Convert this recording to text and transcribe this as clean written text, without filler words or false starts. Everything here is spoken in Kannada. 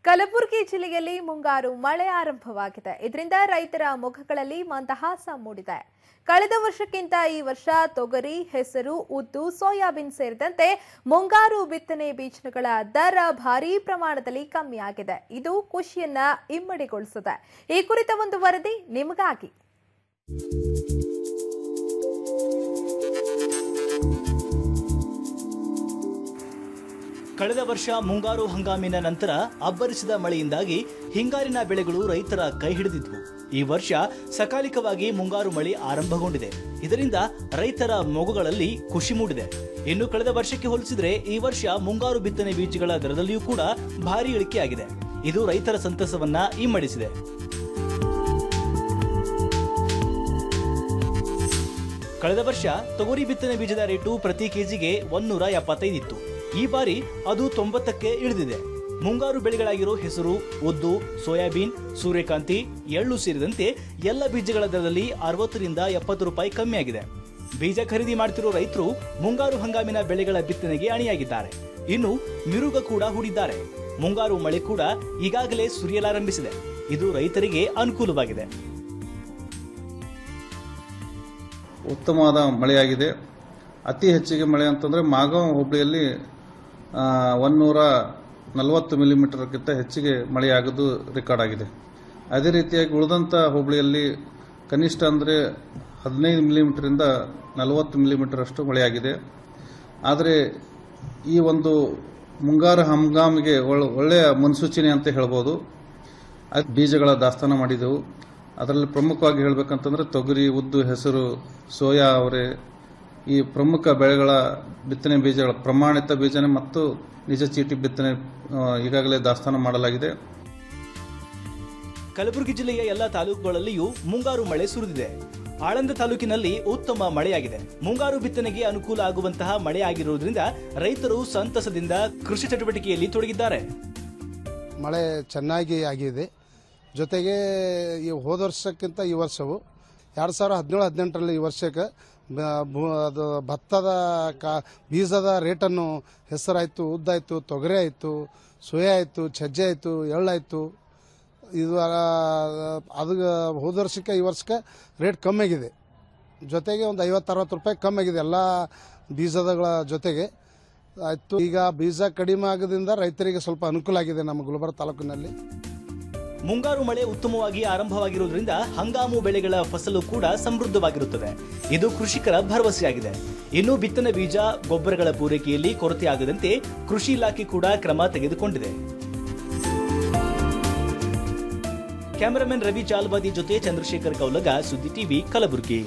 ಕಲಬುರಗಿ ಜಿಲ್ಲೆಯಲ್ಲಿ ಮುಂಗಾರು ಮಳೆ ಆರಂಭವಾಗಿದೆ. ಇದರಿಂದ ರೈತರ ಮುಖಗಳಲ್ಲಿ ಮಂದಹಾಸ ಮೂಡಿದೆ. ಕಳೆದ ವರ್ಷಕ್ಕಿಂತ ಈ ವರ್ಷ ತೊಗರಿ, ಹೆಸರು, ಉದ್ದು, ಸೋಯಾಬೀನ್ ಸೇರಿದಂತೆ ಮುಂಗಾರು ಬಿತ್ತನೆ ಬೀಜಗಳ ದರ ಭಾರೀ ಪ್ರಮಾಣದಲ್ಲಿ ಕಮ್ಮಿಯಾಗಿದೆ. ಇದು ಖುಷಿಯನ್ನ ಇಮ್ಮಡಿಗೊಳಿಸಿದೆ. ಈ ಕುರಿತ ಒಂದು ವರದಿ ನಿಮಗಾಗಿ. ಕಳೆದ ವರ್ಷ ಮುಂಗಾರು ಹಂಗಾಮಿನ ನಂತರ ಅಬ್ಬರಿಸಿದ ಮಳೆಯಿಂದಾಗಿ ಹಿಂಗಾರಿನ ಬೆಳೆಗಳು ರೈತರ ಕೈ ಹಿಡಿದಿದ್ವು. ಈ ವರ್ಷ ಸಕಾಲಿಕವಾಗಿ ಮುಂಗಾರು ಮಳೆ ಆರಂಭಗೊಂಡಿದೆ. ಇದರಿಂದ ರೈತರ ಮೊಗಗಳಲ್ಲಿ ಖುಷಿ ಮೂಡಿದೆ. ಇನ್ನು ಕಳೆದ ವರ್ಷಕ್ಕೆ ಹೋಲಿಸಿದರೆ ಈ ವರ್ಷ ಮುಂಗಾರು ಬಿತ್ತನೆ ಬೀಜಗಳ ದರದಲ್ಲಿಯೂ ಕೂಡ ಭಾರಿ ಇಳಿಕೆಯಾಗಿದೆ. ಇದು ರೈತರ ಸಂತಸವನ್ನ ಇಮ್ಮಡಿಸಿದೆ. ಕಳೆದ ವರ್ಷ ತೊಗರಿ ಬಿತ್ತನೆ ಬೀಜದ ರೇಟು ಪ್ರತಿ ಕೆಜಿಗೆ 175 ಇತ್ತು. ಈ ಬಾರಿ ಅದು 90ಕ್ಕೆ ಇಳಿದಿದೆ. ಮುಂಗಾರು ಬೆಳೆಗಳಾಗಿರೋ ಹೆಸರು, ಉದ್ದು, ಸೋಯಾಬೀನ್, ಸೂರ್ಯಕಾಂತಿ, ಎಳ್ಳು ಸೇರಿದಂತೆ ಎಲ್ಲ ಬೀಜಗಳ ದರದಲ್ಲಿ 60 ರಿಂದ 70 ರೂಪಾಯಿ ಕಮ್ಮಿಯಾಗಿದೆ. ಬೀಜ ಖರೀದಿ ಮಾಡ್ತಿರೋ ರೈತರು ಮುಂಗಾರು ಹಂಗಾಮಿನ ಬೆಳೆಗಳ ಬಿತ್ತನೆಗೆ ಅಣಿಯಾಗಿದ್ದಾರೆ. ಇನ್ನು ಮಿರುಗ ಕೂಡ ಹೂಡಿದ್ದಾರೆ. ಮುಂಗಾರು ಮಳೆ ಕೂಡ ಈಗಾಗಲೇ ಸುರಿಯಲಾರಂಭಿಸಿದೆ. ಇದು ರೈತರಿಗೆ ಅನುಕೂಲವಾಗಿದೆ. ಉತ್ತಮವಾದ ಮಳೆಯಾಗಿದೆ. ಅತಿ ಹೆಚ್ಚಿಗೆ ಮಳೆ ಅಂತಂದರೆ ಮಾಗಾಂವ್ ಹೋಬಳಿಯಲ್ಲಿ 140 ಮಿಲಿಮೀಟರ್ಗಿಂತ ಹೆಚ್ಚಿಗೆ ಮಳೆಯಾಗೋದು ರೆಕಾರ್ಡ್ ಆಗಿದೆ. ಅದೇ ರೀತಿಯಾಗಿ ಉಳಿದಂಥ ಹೋಬಳಿಯಲ್ಲಿ ಕನಿಷ್ಠ ಅಂದರೆ 15 ಮಿಲಿಮೀಟರಿಂದ 40 ಮಿಲಿಮೀಟರ್ ಅಷ್ಟು ಮಳೆಯಾಗಿದೆ. ಆದರೆ ಈ ಒಂದು ಮುಂಗಾರು ಹಂಗಾಮಿಗೆ ಒಳ್ಳೆಯ ಮುನ್ಸೂಚನೆ ಅಂತ ಹೇಳ್ಬೋದು. ಬೀಜಗಳ ದಾಸ್ತಾನು ಮಾಡಿದೆವು. ಅದರಲ್ಲಿ ಪ್ರಮುಖವಾಗಿ ಹೇಳಬೇಕಂತಂದ್ರೆ ತೊಗರಿ, ಉದ್ದು, ಹೆಸರು, ಸೋಯಾ ಅವರೆ ಈ ಪ್ರಮುಖ ಬೆಳೆಗಳ ಬಿತ್ತನೆ ಬೀಜಗಳ ಪ್ರಮಾಣಿತ ಬೀಜನೆ ಮತ್ತು ನಿಜ ಚೀಟಿ ಬಿತ್ತನೆ ಈಗಾಗಲೇ ದಾಸ್ತಾನು ಮಾಡಲಾಗಿದೆ. ಕಲಬುರಗಿ ಜಿಲ್ಲೆಯ ಎಲ್ಲ ತಾಲೂಕುಗಳಲ್ಲಿಯೂ ಮುಂಗಾರು ಮಳೆ ಸುರಿದಿದೆ. ಆಳಂದ ತಾಲೂಕಿನಲ್ಲಿ ಉತ್ತಮ ಮಳೆಯಾಗಿದೆ. ಮುಂಗಾರು ಬಿತ್ತನೆಗೆ ಅನುಕೂಲ ಆಗುವಂತಹ ಮಳೆ ಆಗಿರುವುದರಿಂದ ರೈತರು ಸಂತಸದಿಂದ ಕೃಷಿ ಚಟುವಟಿಕೆಯಲ್ಲಿ ತೊಡಗಿದ್ದಾರೆ. ಮಳೆ ಚೆನ್ನಾಗಿ ಆಗಿದೆ. ಜೊತೆಗೆ ಈ ಹೋದ ವರ್ಷಕ್ಕಿಂತ ಈ ವರ್ಷವು 2017-18ರಲ್ಲಿ ಈ ವರ್ಷಕ್ಕೆ ಅದು ಭತ್ತದ ಬೀಜದ ರೇಟನ್ನು ಹೆಸರಾಯಿತು, ಉದ್ದಾಯಿತು, ತೊಗರಿ ಆಯಿತು, ಸೋಯಾ ಆಯಿತು, ಸಜ್ಜೆ ಆಯಿತು, ಎಳ್ಳಾಯಿತು. ಇದು ಅದು ಹೋದ ವರ್ಷಕ್ಕೆ ಈ ವರ್ಷಕ್ಕೆ ರೇಟ್ ಕಮ್ಮಿಯಾಗಿದೆ. ಜೊತೆಗೆ ಒಂದು 50-60 ರೂಪಾಯಿ ಕಮ್ಮಿಯಾಗಿದೆ ಎಲ್ಲ ಬೀಜದಗಳ ಜೊತೆಗೆ ಆಯಿತು. ಈಗ ಬೀಜ ಕಡಿಮೆ ಆಗೋದ್ರಿಂದ ರೈತರಿಗೆ ಸ್ವಲ್ಪ ಅನುಕೂಲ ಆಗಿದೆ ನಮ್ಮ ಗುಲ್ಬರ್ಗ ತಾಲೂಕಿನಲ್ಲಿ. ಮುಂಗಾರು ಮಳೆ ಉತ್ತಮವಾಗಿ ಆರಂಭವಾಗಿರುವುದರಿಂದ ಹಂಗಾಮು ಬೆಳೆಗಳ ಫಸಲು ಕೂಡ ಸಮೃದ್ಧವಾಗಿರುತ್ತದೆ. ಇದು ಕೃಷಿಕರ ಭರವಸೆಯಾಗಿದೆ. ಇನ್ನು ಬಿತ್ತನೆ ಬೀಜ, ಗೊಬ್ಬರಗಳ ಪೂರೈಕೆಯಲ್ಲಿ ಕೊರತೆಯಾಗದಂತೆ ಕೃಷಿ ಇಲಾಖೆ ಕೂಡ ಕ್ರಮ ತೆಗೆದುಕೊಂಡಿದೆ. ಕ್ಯಾಮರಾಮನ್ ರವಿ ಚಾಲ್ವಾದಿ ಜೊತೆ ಚಂದ್ರಶೇಖರ್ ಕೌಲಗ, ಸುದ್ದಿ ಟಿವಿ, ಕಲಬುರಗಿ.